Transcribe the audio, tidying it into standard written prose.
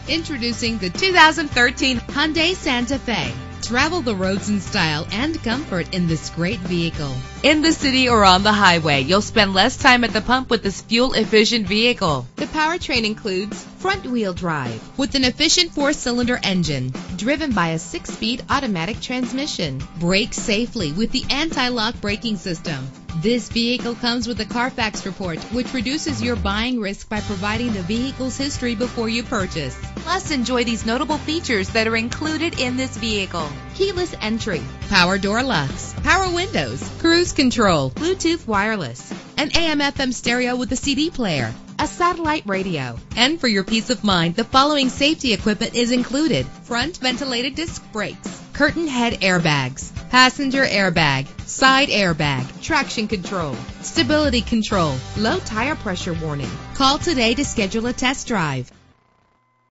Introducing the 2013 Hyundai Santa Fe. Travel the roads in style and comfort in this great vehicle. In the city or on the highway, you'll spend less time at the pump with this fuel-efficient vehicle. The powertrain includes front-wheel drive with an efficient 4-cylinder engine driven by a 6-speed automatic transmission. Brake safely with the anti-lock braking system. This vehicle comes with a Carfax report, which reduces your buying risk by providing the vehicle's history before you purchase. Plus, enjoy these notable features that are included in this vehicle: keyless entry, power door locks, power windows, cruise control, Bluetooth wireless, an AM/FM stereo with a CD player, a satellite radio. And for your peace of mind, the following safety equipment is included: front ventilated disc brakes, curtain head airbags, passenger airbag, side airbag, traction control, stability control, low tire pressure warning. Call today to schedule a test drive.